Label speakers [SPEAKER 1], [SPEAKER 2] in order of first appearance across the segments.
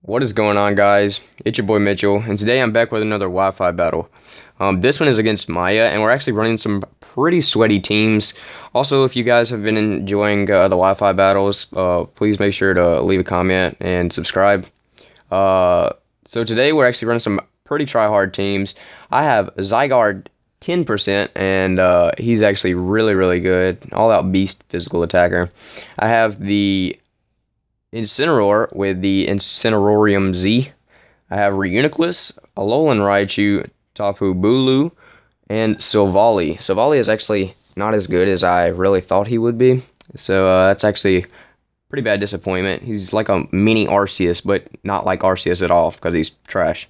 [SPEAKER 1] What is going on, guys? It's your boy Mitchell, and today I'm back with another Wi-Fi battle. This one is against Maya, and we're actually running some pretty sweaty teams. Also, if you guys have been enjoying the Wi-Fi battles, please make sure to leave a comment and subscribe. So today we're actually running some pretty try-hard teams. I have Zygarde 10%, and he's actually really good. All-out beast physical attacker. I have the Incineroar with the Incinerorium Z. I have Reuniclus, Alolan Raichu, Tapu Bulu, and Silvally. Silvally is actually not as good as I really thought he would be. So that's actually pretty bad disappointment. He's like a mini Arceus, but not like Arceus at all because he's trash.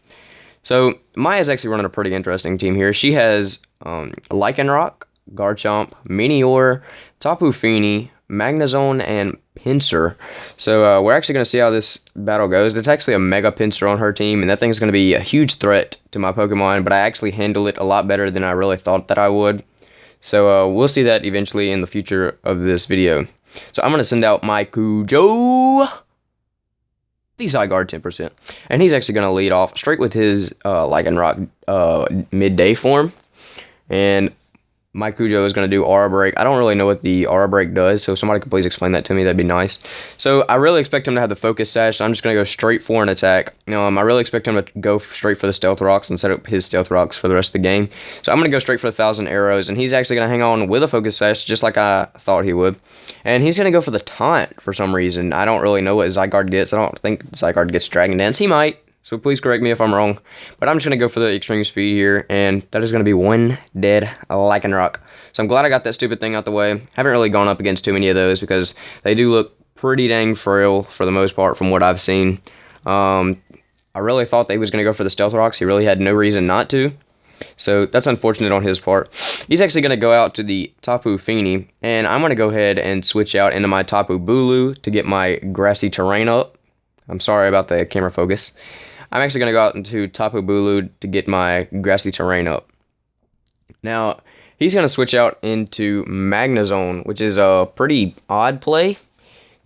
[SPEAKER 1] So Maya's actually running a pretty interesting team here. She has Lycanroc, Garchomp, Meteor, Tapu Fini, Magnezone, and Pinsir. So we're actually going to see how this battle goes. There's actually a Mega Pinsir on her team, and that thing's going to be a huge threat to my Pokemon, but I actually handle it a lot better than I really thought that I would. So we'll see that eventually in the future of this video. So I'm going to send out my Cujo, the Zygarde 10%, and he's actually going to lead off straight with his Lycanroc midday form, and my Cujo is going to do Aura Break. I don't really know what the Aura Break does, so if somebody could please explain that to me, that'd be nice. So I really expect him to have the Focus Sash, so I'm just going to go straight for an attack. I really expect him to go straight for the Stealth Rocks and set up his Stealth Rocks for the rest of the game. So I'm going to go straight for 1,000 arrows, and he's actually going to hang on with a Focus Sash, just like I thought he would. And he's going to go for the Taunt for some reason. I don't really know what Zygarde gets. I don't think Zygarde gets Dragon Dance. He might. So please correct me if I'm wrong. But I'm just going to go for the extreme speed here. And that is going to be one dead Lycanroc. So I'm glad I got that stupid thing out the way. Haven't really gone up against too many of those because they do look pretty dang frail for the most part from what I've seen. I really thought that he was going to go for the Stealth Rocks. He really had no reason not to. So that's unfortunate on his part. He's actually going to go out to the Tapu Fini. And I'm going to go ahead and switch out into my Tapu Bulu to get my grassy terrain up. I'm sorry about the camera focus. I'm actually going to go out into Tapu Bulu to get my grassy terrain up. Now, he's going to switch out into Magnezone, which is a pretty odd play.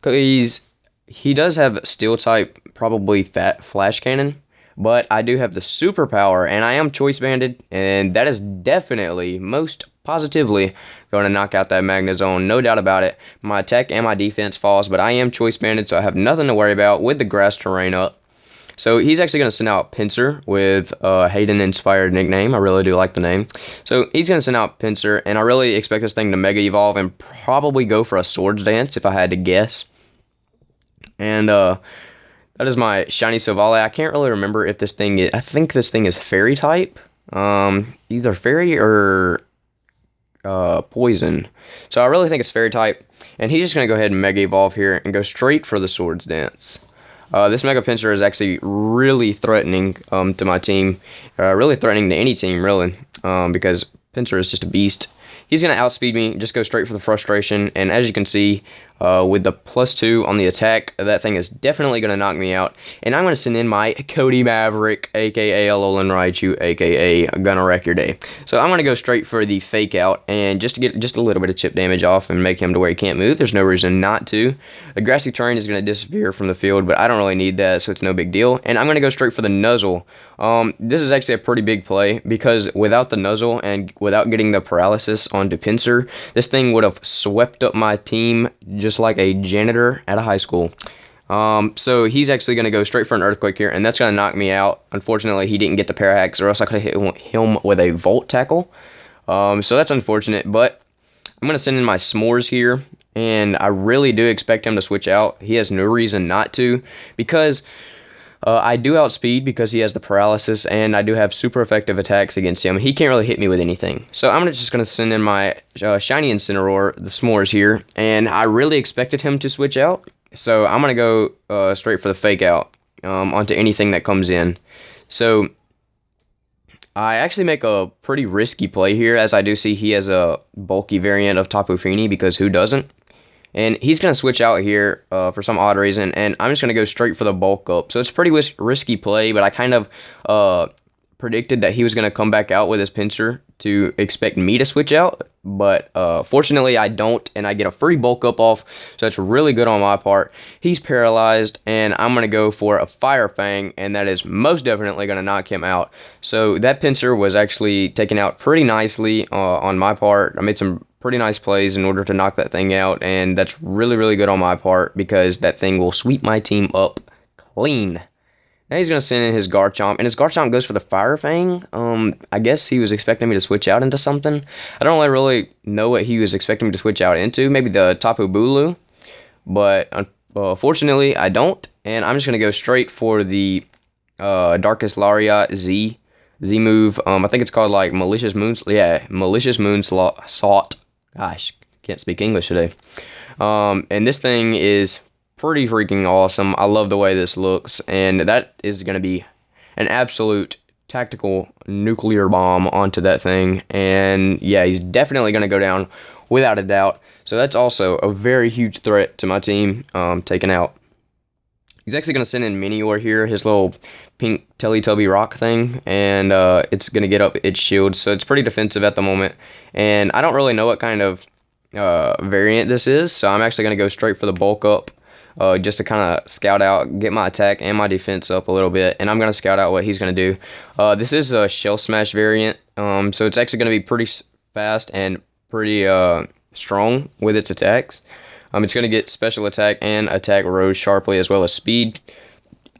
[SPEAKER 1] Because he does have Steel type, probably Flash Cannon. But I do have the superpower, and I am Choice Banded. And that is definitely, most positively, going to knock out that Magnezone. No doubt about it. My attack and my defense falls, but I am Choice Banded, so I have nothing to worry about with the grass terrain up. So he's actually going to send out Pinsir with a Hayden-inspired nickname. I really do like the name. So he's going to send out Pinsir, and I really expect this thing to Mega Evolve and probably go for a Swords Dance if I had to guess. And that is my Shiny Silvally. I can't really remember if this thing is... I think this thing is Fairy type. Either Fairy or Poison. So I really think it's Fairy type. And he's just going to go ahead and Mega Evolve here and go straight for the Swords Dance. This Mega Pinsir is actually really threatening to my team. Really threatening to any team, really. Because Pinsir is just a beast. He's going to outspeed me, just go straight for the Frustration. And as you can see, with the +2 on the attack, that thing is definitely going to knock me out. And I'm going to send in my Cody Maverick, a.k.a. Alolan Raichu, a.k.a. Gonna Wreck Your Day. So I'm going to go straight for the Fake Out, and just to get just a little bit of chip damage off and make him to where he can't move. There's no reason not to. The Grassy Terrain is going to disappear from the field, but I don't really need that, so it's no big deal. And I'm going to go straight for the Nuzzle. This is actually a pretty big play, because without the Nuzzle and without getting the paralysis onto Pinsir, this thing would have swept up my team just like a janitor at a high school. So he's actually going to go straight for an Earthquake here, and that's going to knock me out. Unfortunately, he didn't get the Parahax, or else I could have hit him with a Volt Tackle. So that's unfortunate, but I'm going to send in my S'mores here, and I really do expect him to switch out. He has no reason not to, because I do outspeed because he has the paralysis, and I do have super effective attacks against him. He can't really hit me with anything. So I'm just going to send in my Shiny Incineroar, the S'mores here, and I really expected him to switch out. So I'm going to go straight for the Fake Out onto anything that comes in. So I actually make a pretty risky play here, as I do see he has a bulky variant of Tapu Fini, because who doesn't? And he's going to switch out here for some odd reason, and I'm just going to go straight for the bulk up. So it's a pretty risky play, but I kind of predicted that he was going to come back out with his pincer to expect me to switch out, but fortunately I don't, and I get a free bulk up off, so that's really good on my part. He's paralyzed, and I'm going to go for a Fire Fang, and that is most definitely going to knock him out. So that pincer was actually taken out pretty nicely on my part. I made some pretty nice plays in order to knock that thing out, and that's really, really good on my part because that thing will sweep my team up clean. Now he's going to send in his Garchomp, and his Garchomp goes for the Fire Fang. I guess he was expecting me to switch out into something. I don't really know what he was expecting me to switch out into. Maybe the Tapu Bulu, but fortunately I don't, and I'm just going to go straight for the Darkest Lariat Z move. I think it's called like Malicious Moonsault. Gosh, can't speak English today. And this thing is pretty freaking awesome. I love the way this looks, and that is going to be an absolute tactical nuclear bomb onto that thing. And yeah, he's definitely going to go down without a doubt. So that's also a very huge threat to my team taken out. He's actually going to send in Minior here, his little pink Teletubby rock thing, and it's going to get up its shield, so it's pretty defensive at the moment. And I don't really know what kind of variant this is, so I'm actually going to go straight for the bulk up. Just to kind of scout out, get my attack and my defense up a little bit, and I'm going to scout out what he's going to do. This is a Shell Smash variant, so it's actually going to be pretty fast and pretty strong with its attacks. It's going to get special attack and attack Rose sharply as well as speed,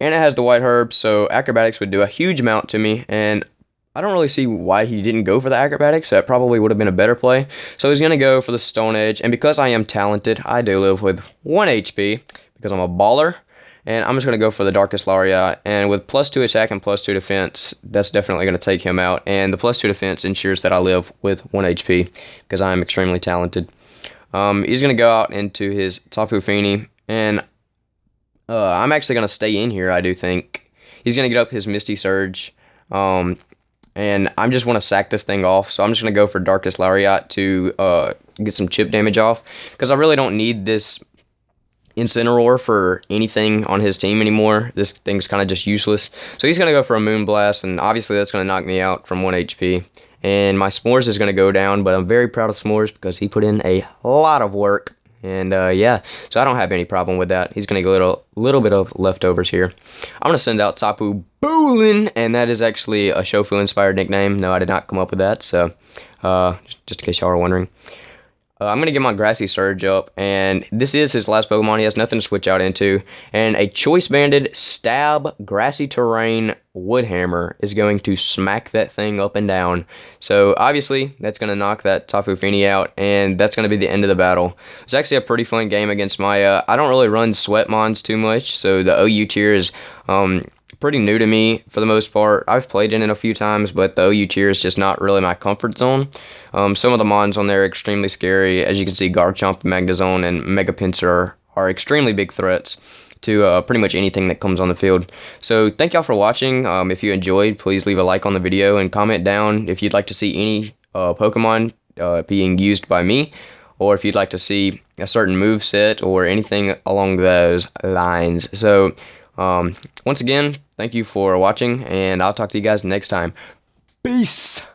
[SPEAKER 1] and it has the White Herb, so acrobatics would do a huge amount to me, and I don't really see why he didn't go for the acrobatics. That probably would have been a better play. So he's going to go for the Stone Edge, and because I am talented, I do live with 1 HP, because I'm a baller, and I'm just going to go for the Darkest Lariat, and with +2 attack and +2 defense, that's definitely going to take him out, and the +2 defense ensures that I live with 1 HP, because I am extremely talented. He's going to go out into his Tapu Fini, and I'm actually going to stay in here, I do think. He's going to get up his Misty Surge, and I just want to sack this thing off, so I'm just going to go for Darkest Lariat to get some chip damage off, because I really don't need this Incineroar for anything on his team anymore. This thing's kind of just useless. So he's going to go for a Moonblast, and obviously that's going to knock me out from 1 HP. And my S'mores is going to go down, but I'm very proud of S'mores because he put in a lot of work. And yeah, so I don't have any problem with that. He's going to get a little bit of leftovers here. I'm going to send out Tapu Boolin, and that is actually a Shofu-inspired nickname. No, I did not come up with that, so just in case y'all are wondering. I'm going to get my Grassy Surge up, and this is his last Pokemon. He has nothing to switch out into, and a Choice-banded Stab Grassy Terrain Woodhammer is going to smack that thing up and down. So, obviously, that's going to knock that Tapu Fini out, and that's going to be the end of the battle. It's actually a pretty fun game against Maya. I don't really run Sweatmons too much, so the OU tier is pretty new to me for the most part. I've played in it a few times, but the OU tier is just not really my comfort zone. Some of the mons on there are extremely scary. As you can see, Garchomp, Magnezone, and Mega Pinsir are extremely big threats to pretty much anything that comes on the field. So thank y'all for watching. If you enjoyed, please leave a like on the video and comment down if you'd like to see any Pokemon being used by me, or if you'd like to see a certain move set or anything along those lines. So once again, thank you for watching, and I'll talk to you guys next time. Peace!